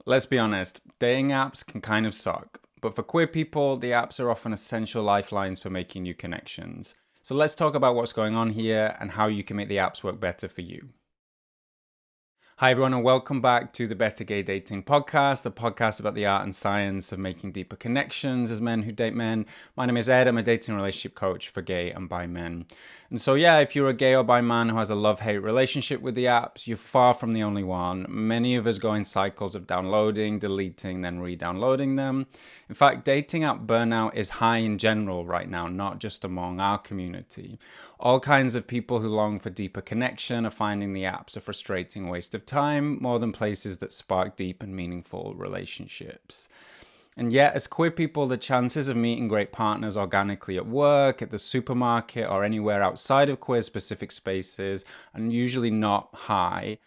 Let's be honest, dating apps can kind of suck. But for queer people, the apps are often essential lifelines for making new connections. So let's talk about what's going on here and how you can make the apps work better for you. Hi, everyone, and welcome back to the Better Gay Dating Podcast, a podcast about the art and science of making deeper connections as men who date men. My name is Ed. I'm a dating and relationship coach for gay and bi men. And so, if you're a gay or bi man who has a love-hate relationship with the apps, you're far from the only one. Many of us go in cycles of downloading, deleting, then re-downloading them. In fact, dating app burnout is high in general right now, not just among our community. All kinds of people who long for deeper connection are finding the apps a frustrating waste of time more than places that spark deep and meaningful relationships. And yet, as queer people, the chances of meeting great partners organically at work, at the supermarket, or anywhere outside of queer-specific spaces are usually not high.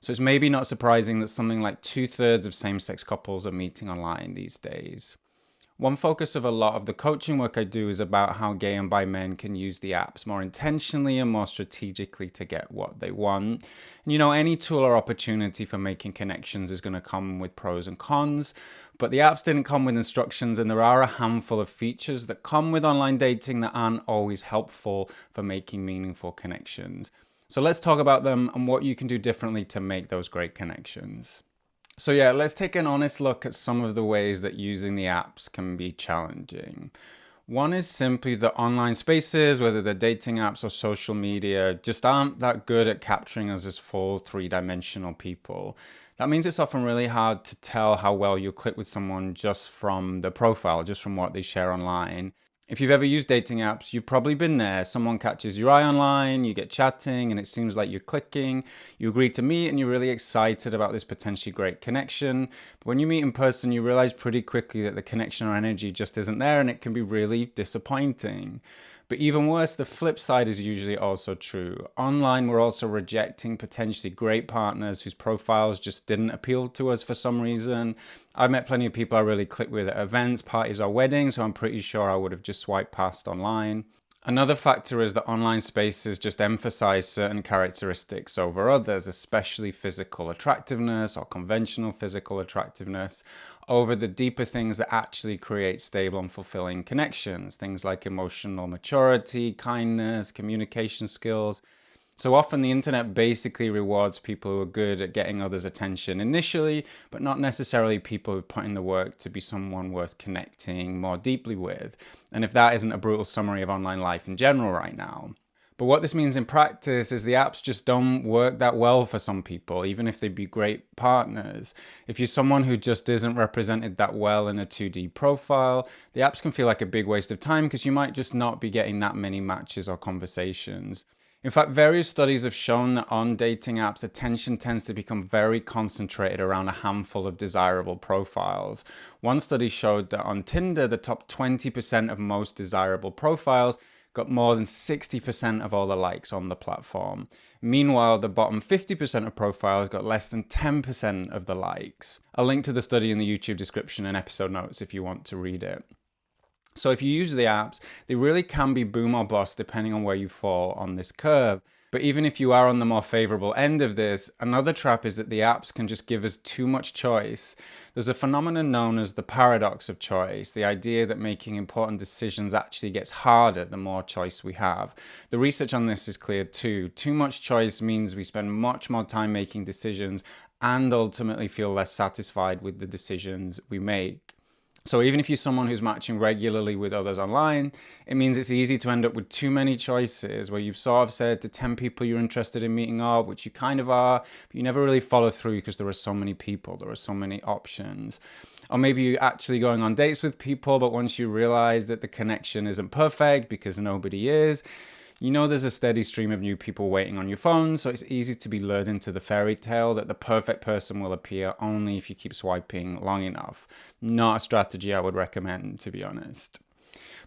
So it's maybe not surprising that something like 2/3 of same-sex couples are meeting online these days. One focus of a lot of the coaching work I do is about how gay and bi men can use the apps more intentionally and more strategically to get what they want. And any tool or opportunity for making connections is going to come with pros and cons, but the apps didn't come with instructions, and there are a handful of features that come with online dating that aren't always helpful for making meaningful connections. So let's talk about them and what you can do differently to make those great connections. So let's take an honest look at some of the ways that using the apps can be challenging. One is simply that online spaces, whether they're dating apps or social media, just aren't that good at capturing us as full three-dimensional people. That means it's often really hard to tell how well you'll click with someone just from the profile, just from what they share online. If you've ever used dating apps, you've probably been there. Someone catches your eye online, you get chatting, and it seems like you're clicking. You agree to meet, and you're really excited about this potentially great connection. But when you meet in person, you realize pretty quickly that the connection or energy just isn't there, and it can be really disappointing. But even worse, the flip side is usually also true. Online, we're also rejecting potentially great partners whose profiles just didn't appeal to us for some reason. I've met plenty of people I really click with at events, parties, or weddings, so I'm pretty sure I would have just swiped past online. Another factor is that online spaces just emphasize certain characteristics over others, especially physical attractiveness or conventional physical attractiveness, over the deeper things that actually create stable and fulfilling connections, things like emotional maturity, kindness, communication skills. So often the internet basically rewards people who are good at getting others' attention initially, but not necessarily people who put in the work to be someone worth connecting more deeply with. And if that isn't a brutal summary of online life in general right now. But what this means in practice is the apps just don't work that well for some people, even if they'd be great partners. If you're someone who just isn't represented that well in a 2D profile, the apps can feel like a big waste of time because you might just not be getting that many matches or conversations. In fact, various studies have shown that on dating apps, attention tends to become very concentrated around a handful of desirable profiles. One study showed that on Tinder, the top 20% of most desirable profiles got more than 60% of all the likes on the platform. Meanwhile, the bottom 50% of profiles got less than 10% of the likes. I'll link to the study in the YouTube description and episode notes if you want to read it. So if you use the apps, they really can be boom or bust depending on where you fall on this curve. But even if you are on the more favorable end of this, another trap is that the apps can just give us too much choice. There's a phenomenon known as the paradox of choice, the idea that making important decisions actually gets harder the more choice we have. The research on this is clear too. Too much choice means we spend much more time making decisions and ultimately feel less satisfied with the decisions we make. So even if you're someone who's matching regularly with others online, it means it's easy to end up with too many choices where you've sort of said to 10 people you're interested in meeting up, which you kind of are, but you never really follow through because there are so many people, there are so many options. Or maybe you're actually going on dates with people, but once you realize that the connection isn't perfect because nobody is, there's a steady stream of new people waiting on your phone, so it's easy to be lured into the fairy tale that the perfect person will appear only if you keep swiping long enough. Not a strategy I would recommend, to be honest.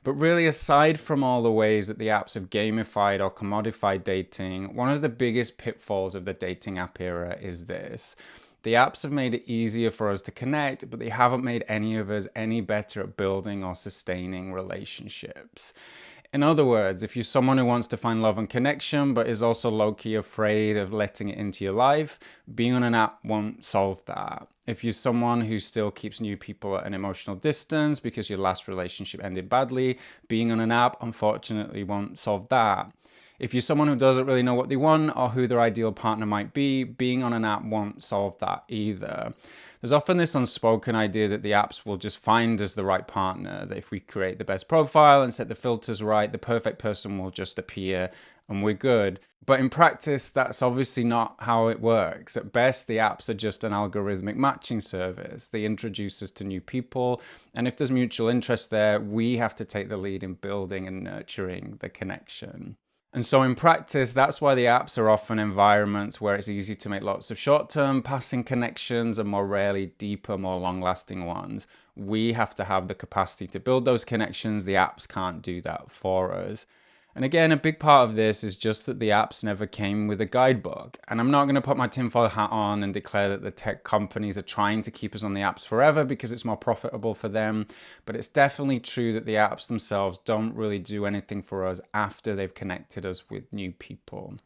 But really, aside from all the ways that the apps have gamified or commodified dating, one of the biggest pitfalls of the dating app era is this. The apps have made it easier for us to connect, but they haven't made any of us any better at building or sustaining relationships. In other words, if you're someone who wants to find love and connection, but is also low-key afraid of letting it into your life, being on an app won't solve that. If you're someone who still keeps new people at an emotional distance because your last relationship ended badly, being on an app unfortunately won't solve that. If you're someone who doesn't really know what they want or who their ideal partner might be, being on an app won't solve that either. There's often this unspoken idea that the apps will just find us the right partner, that if we create the best profile and set the filters right, the perfect person will just appear and we're good. But in practice, that's obviously not how it works. At best, the apps are just an algorithmic matching service. They introduce us to new people, and if there's mutual interest there, we have to take the lead in building and nurturing the connection. And so in practice, that's why the apps are often environments where it's easy to make lots of short-term passing connections and more rarely deeper, more long-lasting ones. We have to have the capacity to build those connections. The apps can't do that for us. And again, a big part of this is just that the apps never came with a guidebook. And I'm not going to put my tinfoil hat on and declare that the tech companies are trying to keep us on the apps forever because it's more profitable for them. But it's definitely true that the apps themselves don't really do anything for us after they've connected us with new people.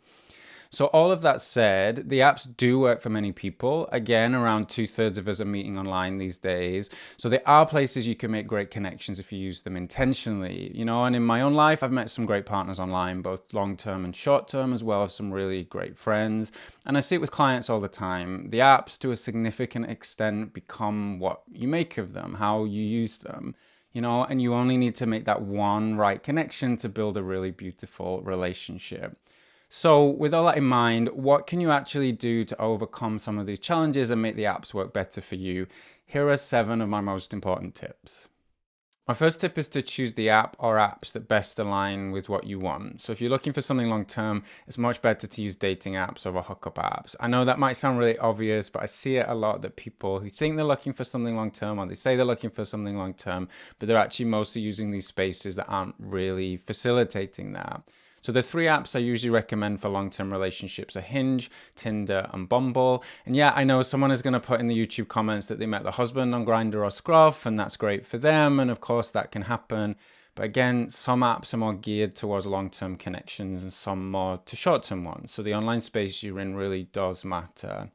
So all of that said, the apps do work for many people. Again, around 2/3 of us are meeting online these days. So there are places you can make great connections if you use them intentionally. And in my own life, I've met some great partners online, both long-term and short-term, as well as some really great friends. And I see it with clients all the time. The apps, to a significant extent, become what you make of them, how you use them. And you only need to make that one right connection to build a really beautiful relationship. So with all that in mind, what can you actually do to overcome some of these challenges and make the apps work better for you? Here are 7 of my most important tips. My first tip is to choose the app or apps that best align with what you want. So if you're looking for something long-term, it's much better to use dating apps over hookup apps. I know that might sound really obvious, but I see it a lot that people who think they're looking for something long-term, or they say they're looking for something long-term, but they're actually mostly using these spaces that aren't really facilitating that. So the 3 apps I usually recommend for long-term relationships are Hinge, Tinder, and Bumble. And yeah, I know someone is going to put in the YouTube comments that they met the husband on Grindr or Scruff, and that's great for them. And of course, that can happen. But again, some apps are more geared towards long-term connections and some more to short-term ones. So the online space you're in really does matter.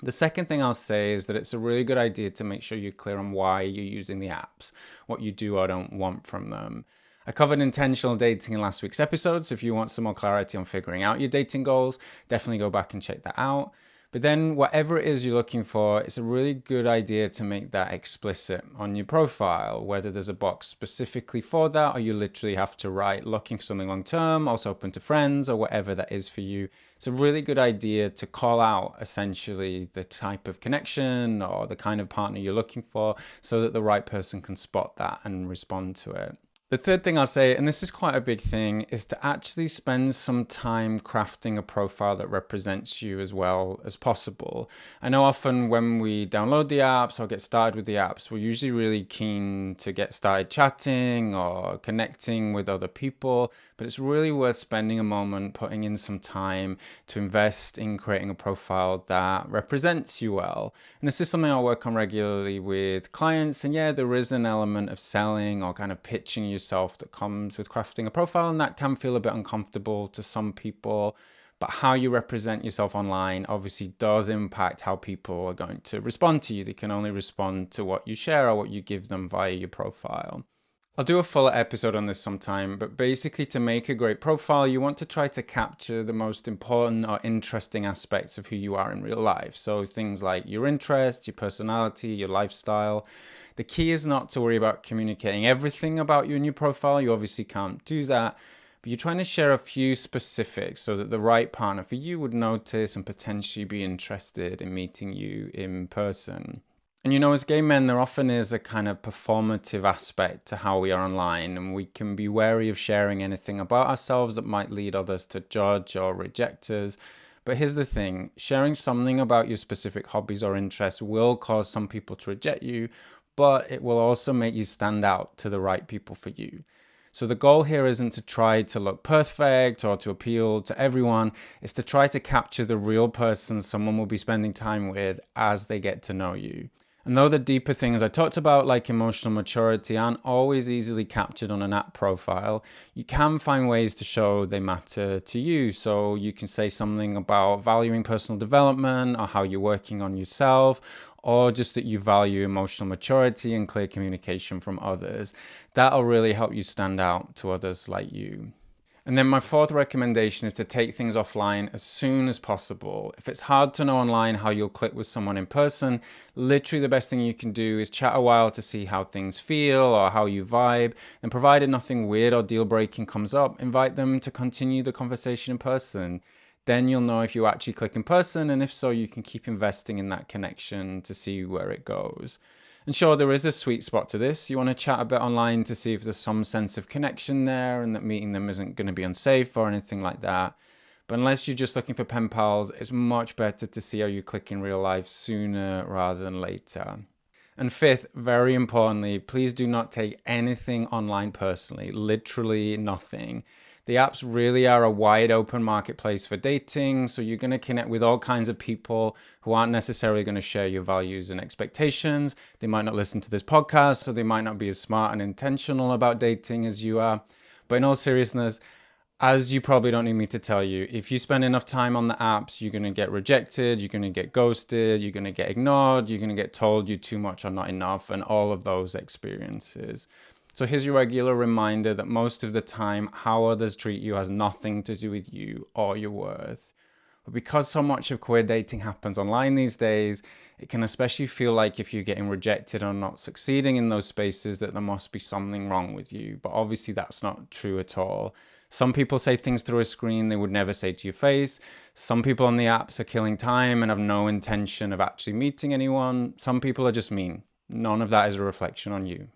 The second thing I'll say is that it's a really good idea to make sure you're clear on why you're using the apps, what you do or don't want from them. I covered intentional dating in last week's episode, so if you want some more clarity on figuring out your dating goals, definitely go back and check that out. But then whatever it is you're looking for, it's a really good idea to make that explicit on your profile, whether there's a box specifically for that or you literally have to write looking for something long term, also open to friends, or whatever that is for you. It's a really good idea to call out essentially the type of connection or the kind of partner you're looking for so that the right person can spot that and respond to it. The third thing I'll say, and this is quite a big thing, is to actually spend some time crafting a profile that represents you as well as possible. I know often when we download the apps or get started with the apps, we're usually really keen to get started chatting or connecting with other people, but it's really worth spending a moment, putting in some time to invest in creating a profile that represents you well. And this is something I work on regularly with clients, and yeah, there is an element of selling or kind of pitching yourself that comes with crafting a profile, and that can feel a bit uncomfortable to some people. But how you represent yourself online obviously does impact how people are going to respond to you. They can only respond to what you share or what you give them via your profile. I'll do a fuller episode on this sometime, but basically to make a great profile, you want to try to capture the most important or interesting aspects of who you are in real life. So things like your interests, your personality, your lifestyle. The key is not to worry about communicating everything about you in your profile. You obviously can't do that, but you're trying to share a few specifics so that the right partner for you would notice and potentially be interested in meeting you in person. And as gay men, there often is a kind of performative aspect to how we are online, and we can be wary of sharing anything about ourselves that might lead others to judge or reject us. But here's the thing, sharing something about your specific hobbies or interests will cause some people to reject you, but it will also make you stand out to the right people for you. So the goal here isn't to try to look perfect or to appeal to everyone. It's to try to capture the real person someone will be spending time with as they get to know you. And though the deeper things I talked about, like emotional maturity, aren't always easily captured on an app profile, you can find ways to show they matter to you. So you can say something about valuing personal development or how you're working on yourself, or just that you value emotional maturity and clear communication from others. That'll really help you stand out to others like you. And then my fourth recommendation is to take things offline as soon as possible. If it's hard to know online how you'll click with someone in person, literally the best thing you can do is chat a while to see how things feel or how you vibe. And provided nothing weird or deal breaking comes up, invite them to continue the conversation in person. Then you'll know if you actually click in person, and if so, you can keep investing in that connection to see where it goes. And sure, there is a sweet spot to this. You want to chat a bit online to see if there's some sense of connection there and that meeting them isn't going to be unsafe or anything like that. But unless you're just looking for pen pals, it's much better to see how you click in real life sooner rather than later. And fifth, very importantly, please do not take anything online personally, literally nothing. The apps really are a wide open marketplace for dating, so you're going to connect with all kinds of people who aren't necessarily going to share your values and expectations. They might not listen to this podcast, so they might not be as smart and intentional about dating as you are. But in all seriousness, as you probably don't need me to tell you, if you spend enough time on the apps, you're going to get rejected, you're going to get ghosted, you're going to get ignored, you're going to get told you're too much or not enough, and all of those experiences. So here's your regular reminder that most of the time, how others treat you has nothing to do with you or your worth. But because so much of queer dating happens online these days, it can especially feel like if you're getting rejected or not succeeding in those spaces, that there must be something wrong with you. But obviously that's not true at all. Some people say things through a screen they would never say to your face. Some people on the apps are killing time and have no intention of actually meeting anyone. Some people are just mean. None of that is a reflection on you.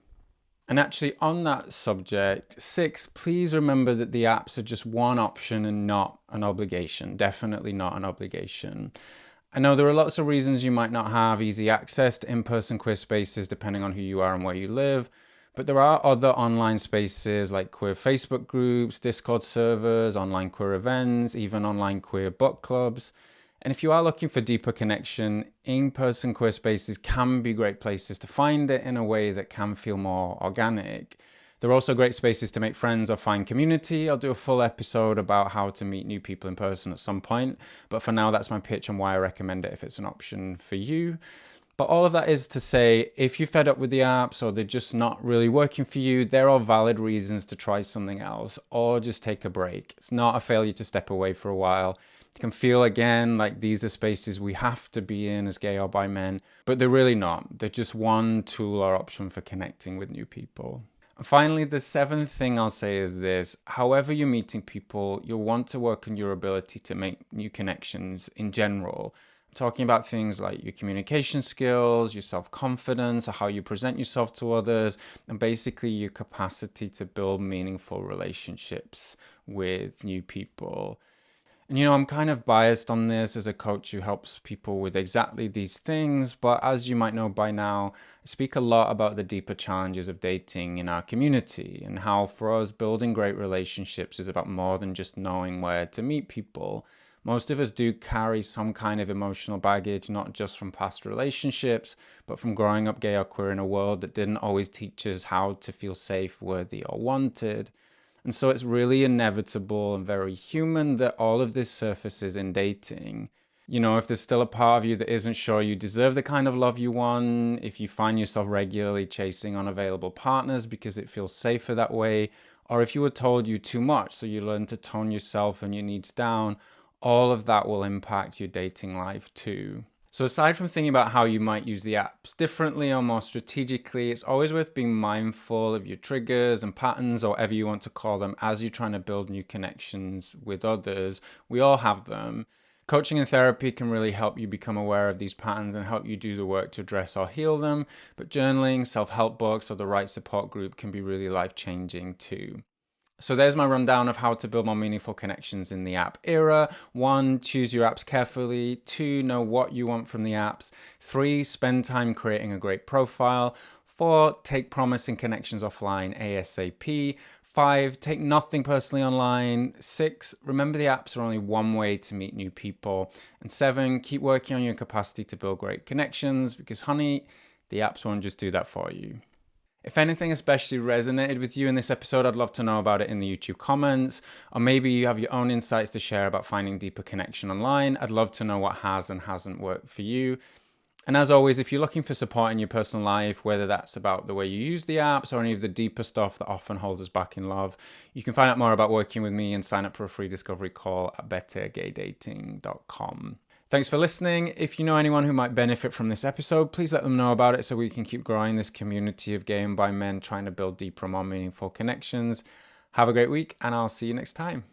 And actually, on that subject, 6, please remember that the apps are just one option and not an obligation. Definitely not an obligation. I know there are lots of reasons you might not have easy access to in-person queer spaces depending on who you are and where you live, but there are other online spaces like queer Facebook groups, Discord servers, online queer events, even online queer book clubs. And if you are looking for deeper connection, in-person queer spaces can be great places to find it in a way that can feel more organic. They're also great spaces to make friends or find community. I'll do a full episode about how to meet new people in person at some point, but for now that's my pitch on why I recommend it if it's an option for you. But all of that is to say, if you're fed up with the apps or they're just not really working for you, there are valid reasons to try something else or just take a break. It's not a failure to step away for a while. It can feel again like these are spaces we have to be in as gay or bi men, but they're really not. They're just one tool or option for connecting with new people. And finally, the 7th thing I'll say is this: however you're meeting people, you'll want to work on your ability to make new connections in general. I'm talking about things like your communication skills, your self-confidence, or how you present yourself to others, and basically your capacity to build meaningful relationships with new people. And I'm kind of biased on this as a coach who helps people with exactly these things, but as you might know by now, I speak a lot about the deeper challenges of dating in our community and how for us building great relationships is about more than just knowing where to meet people. Most of us do carry some kind of emotional baggage, not just from past relationships, but from growing up gay or queer in a world that didn't always teach us how to feel safe, worthy, or wanted. And so it's really inevitable and very human that all of this surfaces in dating. If there's still a part of you that isn't sure you deserve the kind of love you want, if you find yourself regularly chasing unavailable partners because it feels safer that way, or if you were told you too much so you learn to tone yourself and your needs down, all of that will impact your dating life too. So aside from thinking about how you might use the apps differently or more strategically, it's always worth being mindful of your triggers and patterns, or whatever you want to call them, as you're trying to build new connections with others. We all have them. Coaching and therapy can really help you become aware of these patterns and help you do the work to address or heal them. But journaling, self-help books, or the right support group can be really life-changing too. So there's my rundown of how to build more meaningful connections in the app era. 1, choose your apps carefully. 2, know what you want from the apps. 3, spend time creating a great profile. 4, take promising connections offline ASAP. 5, take nothing personally online. 6, remember the apps are only one way to meet new people. And 7, keep working on your capacity to build great connections because, honey, The apps won't just do that for you. If anything especially resonated with you in this episode, I'd love to know about it in the YouTube comments, or maybe you have your own insights to share about finding deeper connection online. I'd love to know what has and hasn't worked for you. And as always, if you're looking for support in your personal life, whether that's about the way you use the apps or any of the deeper stuff that often holds us back in love, you can find out more about working with me and sign up for a free discovery call at bettergaydating.com. Thanks for listening. If you know anyone who might benefit from this episode, please let them know about it so we can keep growing this community of gay and bi men trying to build deeper, more meaningful connections. Have a great week, and I'll see you next time.